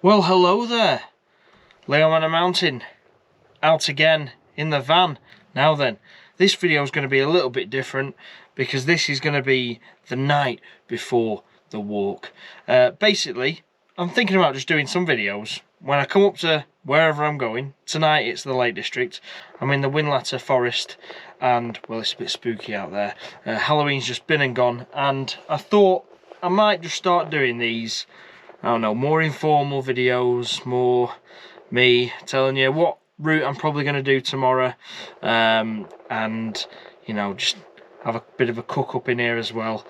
Well, hello there. Leo on a mountain, out again in the van. Now then, this video is going to be a little bit different because this is going to be the night before the walk. Basically, I'm thinking about just doing some videos when I come up to wherever I'm going. Tonight it's the Lake District. I'm in the Whinlatter Forest and, well, it's a bit spooky out there. Halloween's just been and gone, and I thought I might just start doing these, I don't know, more informal videos, more me telling you what route I'm probably going to do tomorrow, and, you know, just have a bit of a cook up in here as well,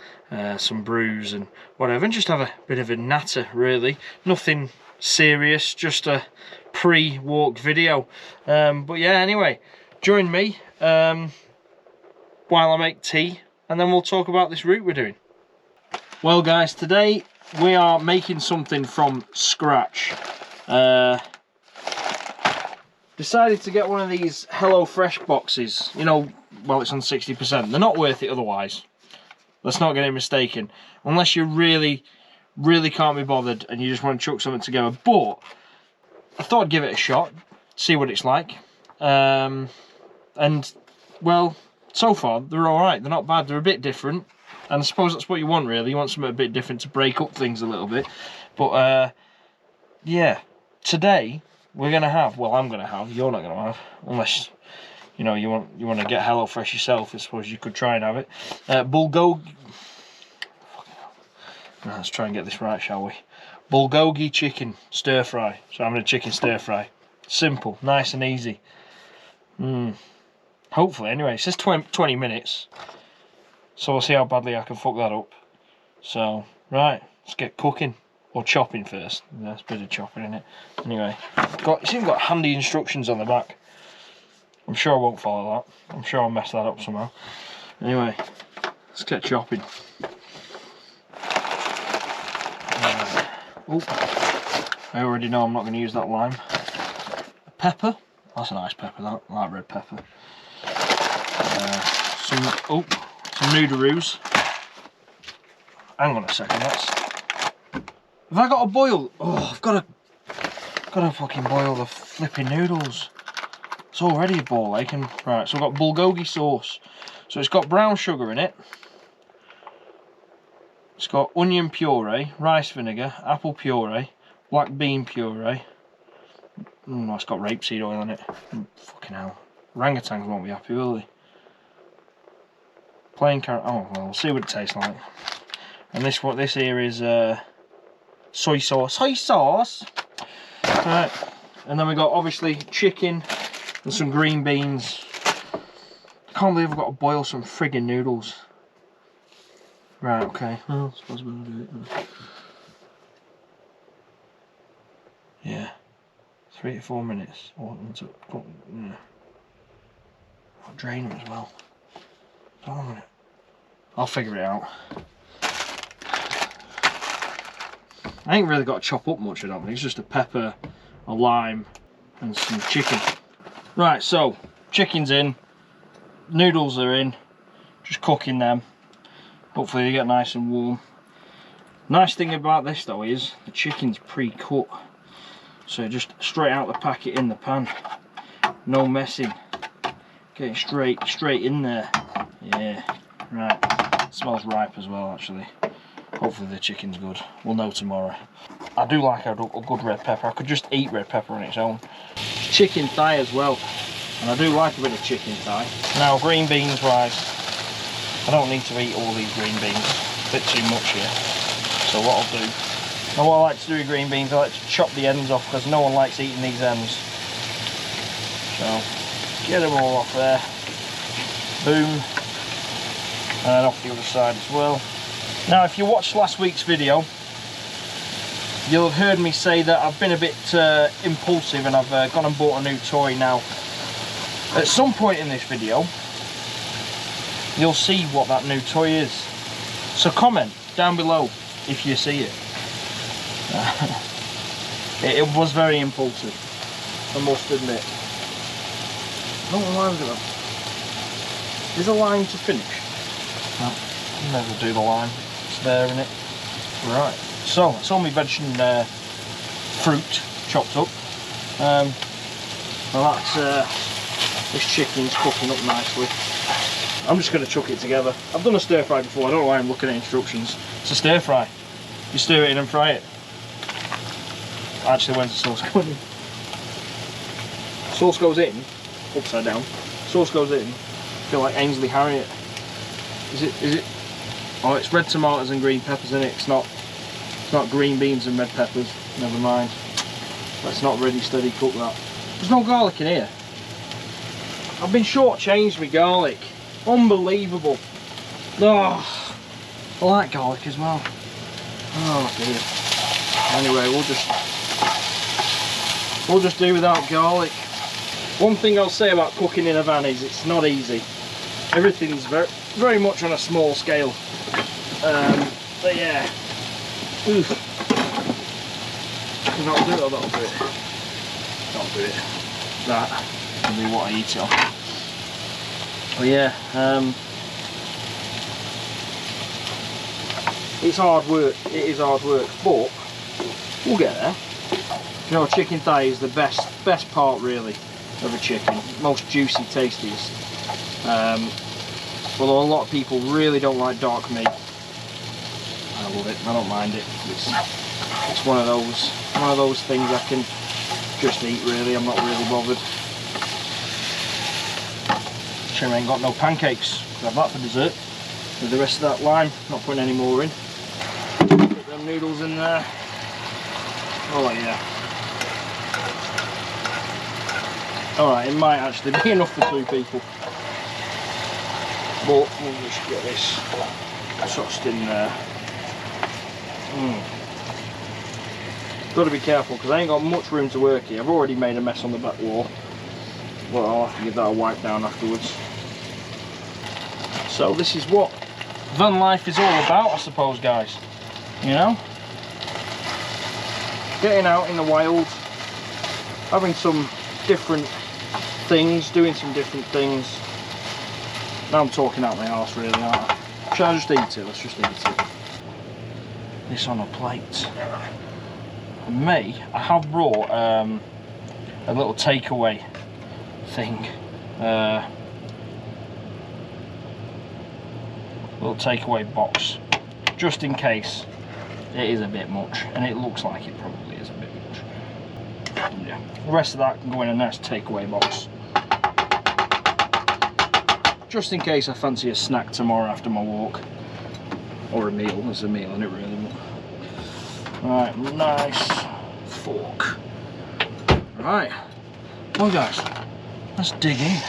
some brews and whatever, and just have a bit of a natter, really. Nothing serious, just a pre-walk video. But yeah, anyway, join me while I make tea, and then we'll talk about this route we're doing. Well guys, today we are making something from scratch. Decided to get one of these HelloFresh boxes. You know, well, it's on 60%. They're not worth it otherwise. Let's not get it mistaken. Unless you really can't be bothered and you just want to chuck something together. But I thought I'd give it a shot, see what it's like. And, well, so far they're alright. They're not bad. They're a bit different. And I suppose that's what you want, really. You want something a bit different to break up things a little bit. But, yeah, today we're going to have, well, I'm going to have, you're not going to have, unless, you know, you want to get HelloFresh yourself. I suppose you could try and have it. Bulgogi. Let's try and get this right, shall we? Bulgogi chicken stir fry. So I'm having a chicken stir fry. Simple, nice and easy. Hopefully, anyway. It says 20 minutes. So we'll see how badly I can fuck that up. So, right, let's get cooking. Or chopping first. There's a bit of chopping in it. Anyway, it's even got handy instructions on the back. I'm sure I won't follow that. I'm sure I'll mess that up somehow. Anyway, let's get chopping. Oh, I already know I'm not going to use that lime. Pepper. That's a nice pepper, that. I like red pepper. Some noodleroos. Hang on a second, have I got to boil? Oh, I've got to fucking boil the flipping noodles. It's already a ball ache. And right, so I've got bulgogi sauce. So it's got brown sugar in it. It's got onion puree, rice vinegar, apple puree, black bean puree. It's got rapeseed oil in it. Fucking hell. Orangutans won't be happy, will they? Plain carrot. Oh well, we'll see what it tastes like. And this here is soy sauce. Soy sauce. Right, and then we got obviously chicken and some green beans. I can't believe I've got to boil some friggin' noodles. Right, okay. Well, I suppose we'll do it. Yeah, 3 to 4 minutes. I'll drain them as well. Hold on a minute. I'll figure it out. I ain't really got to chop up much, I don't think. It's just a pepper, a lime, and some chicken. Right, so chicken's in, noodles are in, just cooking them. Hopefully they get nice and warm. Nice thing about this though is the chicken's pre-cut, so just straight out the packet in the pan, no messing, getting straight in there. Yeah, right. It smells ripe as well, actually. Hopefully the chicken's good. We'll know tomorrow. I do like a good red pepper. I could just eat red pepper on its own. Chicken thigh as well, and I do like a bit of chicken thigh. Now green beans wise, I don't need to eat all these green beans. A bit too much here. So what I'll do, now what I like to do with green beans, I like to chop the ends off because no one likes eating these ends. So get them all off there. Boom. And then off the other side as well. Now if you watched last week's video, you'll have heard me say that I've been a bit impulsive and I've gone and bought a new toy. Now at some point in this video you'll see what that new toy is, so comment down below if you see it. It was very impulsive, I must admit. I don't know why I'm gonna... Is a line to finish? No, I'll never do the line. It's there, innit? Right, so it's all my veg and fruit chopped up. Well, that's this chicken's cooking up nicely. I'm just going to chuck it together. I've done a stir fry before. I don't know why I'm looking at instructions. It's a stir fry. You stir it in and fry it. Actually, when's the sauce going in? Sauce goes in upside down. Sauce goes in. I feel like Ainsley Harriet. Is it? Oh, it's red tomatoes and green peppers in it. It's not green beans and red peppers. Never mind. Let's not ready steady cook that. There's no garlic in here. I've been shortchanged with garlic. Unbelievable. Oh, I like garlic as well. Oh dear. Anyway, we'll just do without garlic. One thing I'll say about cooking in a van is it's not easy. Everything's very much on a small scale. But yeah. Oof. That'll do it or that'll do it. That'll do it. That will be what I eat it on. But yeah, it's hard work. It is hard work, but we'll get there. You know, chicken thigh is the best part really of a chicken. Most juicy, tastiest. Although a lot of people really don't like dark meat. I love it. I don't mind it. It's one of those things I can just eat really. I'm not really bothered. Shame I ain't got no pancakes. Have that for dessert. With the rest of that lime, not putting any more in. Put them noodles in there. Oh yeah. Alright, it might actually be enough for 2 people. But we'll just get this tossed in there. Got to be careful because I ain't got much room to work here. I've already made a mess on the back wall. But I'll have to give that a wipe down afterwards. So this is what van life is all about, I suppose, guys. You know? Getting out in the wild, having some different things, doing some different things. Now I'm talking out my arse really, aren't I? Shall I just eat it? Let's just eat it. This on a plate. I have brought a little takeaway thing. Little takeaway box. Just in case it is a bit much. And it looks like it probably is a bit much. Yeah. The rest of that can go in a nice takeaway box. Just in case I fancy a snack tomorrow after my walk. Or a meal, there's a meal in it really. Right, nice fork. Right, well guys, let's dig in.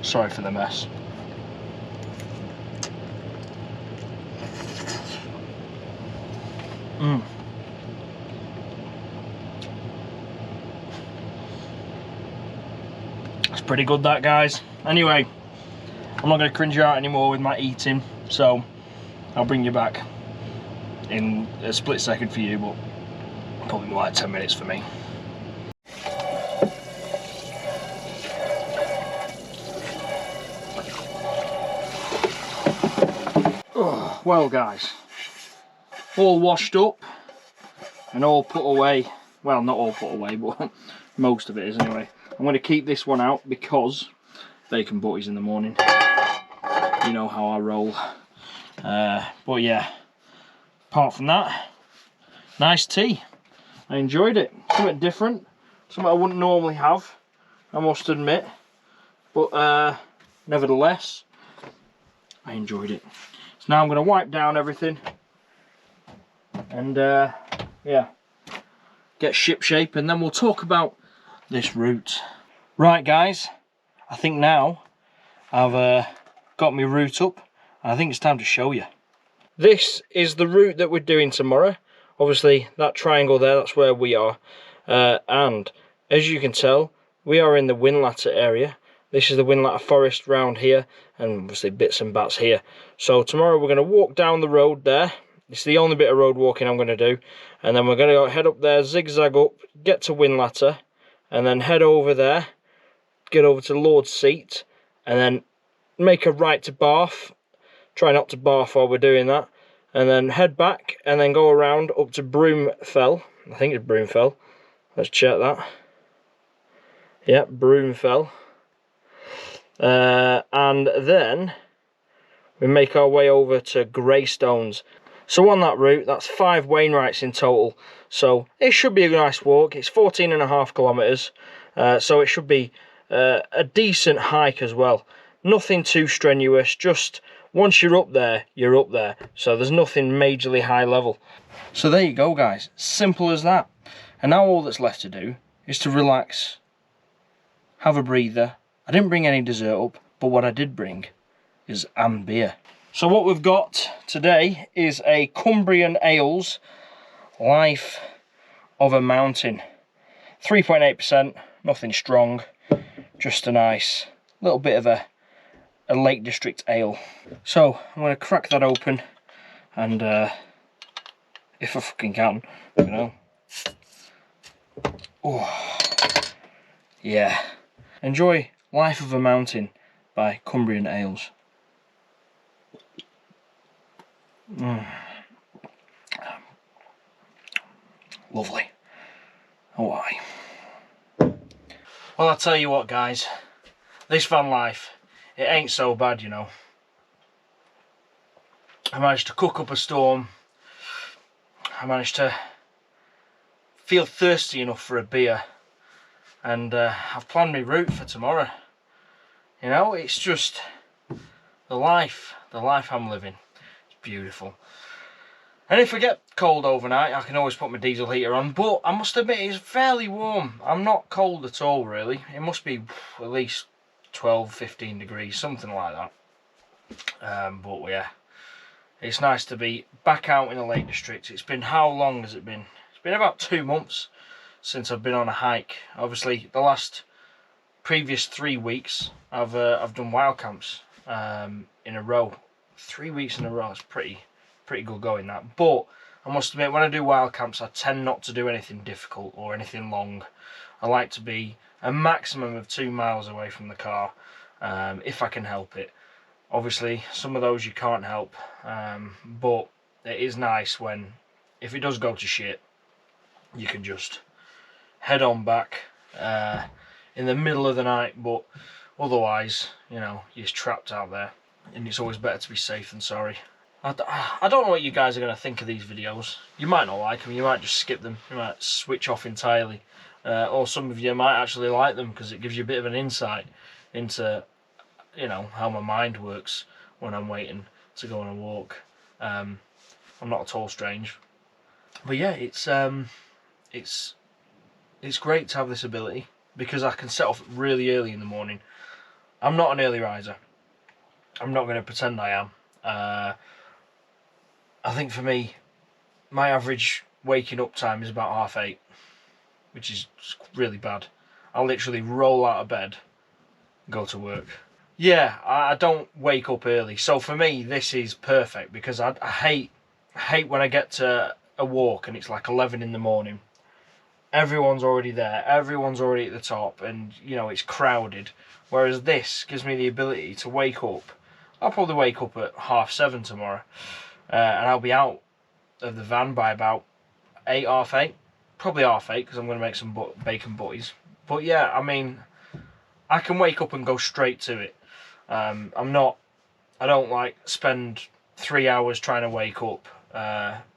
Sorry for the mess. That's pretty good, that, guys. Anyway, I'm not going to cringe you out anymore with my eating, so I'll bring you back in a split second for you, but probably more like 10 minutes for me. Oh, well guys, all washed up and all put away. Well, not all put away, but most of it is anyway. I'm going to keep this one out because bacon butties in the morning. You know how I roll. But yeah, apart from that, nice tea. I enjoyed it. Something different, something I wouldn't normally have, I must admit. But nevertheless, I enjoyed it. So now I'm going to wipe down everything and yeah, get ship shape, and then we'll talk about this route. Right guys, I think now I've got my route up and I think it's time to show you. This is the route that we're doing tomorrow. Obviously that triangle there, that's where we are, and as you can tell, we are in the Whinlatter area. This is the Whinlatter Forest round here, and obviously bits and bats here. So tomorrow we're going to walk down the road there. It's the only bit of road walking I'm going to do, and then we're going to go head up there, zigzag up, get to Whinlatter, and then head over there, get over to Lord's Seat, and then make a right to Bath. Try not to barf while we're doing that, and then head back, and then go around up to Broomfell. I think it's Broomfell. Let's check that. Yep, Broomfell. And then we make our way over to Greystones. So on that route, that's 5 Wainwrights in total. So it should be a nice walk. It's 14.5 kilometres, so it should be a decent hike as well. Nothing too strenuous, just once you're up there, you're up there. So there's nothing majorly high level. So there you go, guys. Simple as that. And now all that's left to do is to relax, have a breather. I didn't bring any dessert up, but what I did bring is beer. So what we've got today is a Cumbrian Ales Life of a Mountain. 3.8%, nothing strong, just a nice little bit of a Lake District ale. So I'm going to crack that open, and if I fucking can, you know. Oh, yeah. Enjoy Life of a Mountain by Cumbrian Ales. Lovely. Oh, aye. Well, I'll tell you what, guys. This van life, it ain't so bad, you know. I managed to cook up a storm. I managed to feel thirsty enough for a beer. And I've planned my route for tomorrow. You know, it's just the life I'm living. It's beautiful. And if I get cold overnight, I can always put my diesel heater on. But I must admit, it's fairly warm. I'm not cold at all, really. It must be at least 12, 15 degrees, something like that. But yeah, it's nice to be back out in the Lake District. It's been, how long has it been? It's been about 2 months since I've been on a hike. Obviously, the previous 3 weeks, I've done wild camps in a row. 3 weeks in a row. It's pretty good going, that. But I must admit, when I do wild camps, I tend not to do anything difficult or anything long. I like to be a maximum of 2 miles away from the car, if I can help it. Obviously, some of those you can't help, but it is nice when, if it does go to shit, you can just head on back in the middle of the night. But otherwise, you know, you're trapped out there, and it's always better to be safe than sorry. I don't know what you guys are going to think of these videos. You might not like them, you might just skip them, you might switch off entirely. Or some of you might actually like them because it gives you a bit of an insight into, you know, how my mind works when I'm waiting to go on a walk. I'm not at all strange. But yeah, it's great to have this ability because I can set off really early in the morning. I'm not an early riser. I'm not going to pretend I am. I think for me, my average waking up time is about 8:30, which is really bad. I'll literally roll out of bed, go to work. Yeah, I don't wake up early, so for me this is perfect because I hate when I get to a walk and it's like 11 in the morning. Everyone's already there, everyone's already at the top, and you know, it's crowded. Whereas this gives me the ability to wake up. I'll probably wake up at 7:30 tomorrow. And I'll be out of the van by about 8, 8:30. Probably 8:30 because I'm going to make some bacon butties. But yeah, I mean, I can wake up and go straight to it. I don't like spend 3 hours trying to wake up.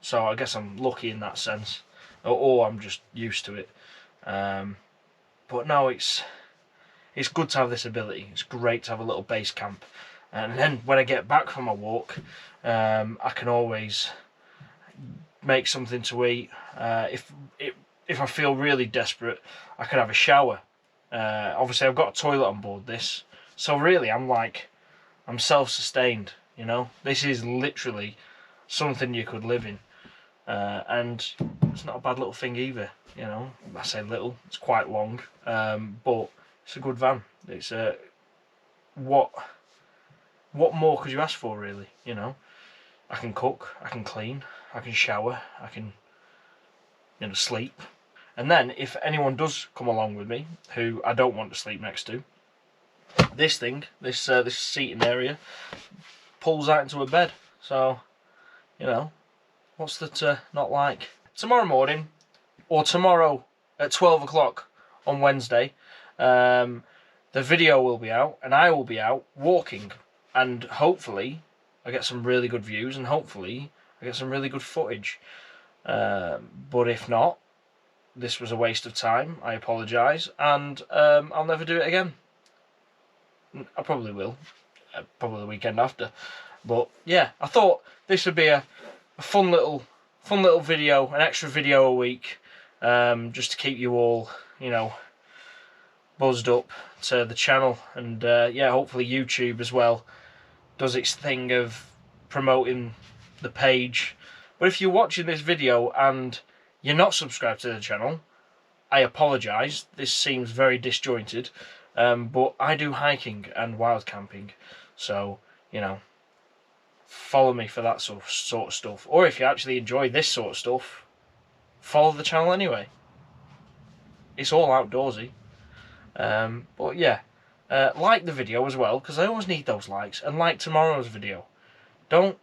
So I guess I'm lucky in that sense. Or I'm just used to it. But no, it's good to have this ability. It's great to have a little base camp. And then when I get back from my walk, I can always make something to eat. If I feel really desperate, I can have a shower. Obviously, I've got a toilet on board this, so really, I'm self-sustained. You know, this is literally something you could live in, and it's not a bad little thing either. You know, I say little; it's quite long, but it's a good van. It's what more could you ask for, really? You know, I can cook, I can clean, I can shower, I can, you know, sleep. And then if anyone does come along with me who I don't want to sleep next to, this thing, this seating area, pulls out into a bed. So, you know, what's that not like? Tomorrow morning, or tomorrow at 12 o'clock on Wednesday, the video will be out, and I will be out walking, and hopefully I get some really good views, and hopefully I get some really good footage. But if not, this was a waste of time. I apologise, and I'll never do it again. I probably will, probably the weekend after. But yeah, I thought this would be a fun little video, an extra video a week, just to keep you all, you know, buzzed up to the channel. And yeah, hopefully YouTube as well does its thing of promoting the page. But if you're watching this video and you're not subscribed to the channel, I apologise. This seems very disjointed, but I do hiking and wild camping, so, you know, follow me for that sort of stuff. Or if you actually enjoy this sort of stuff, follow the channel anyway. It's all outdoorsy. But yeah, like the video as well, because I always need those likes, and like tomorrow's video. Don't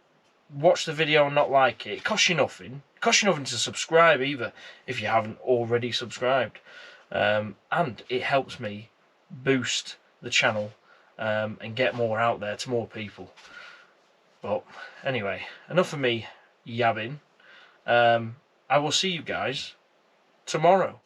watch the video and not like it. It costs you nothing. It costs you nothing to subscribe either, if you haven't already subscribed. And it helps me boost the channel and get more out there to more people. But anyway, enough of me yabbing. I will see you guys tomorrow.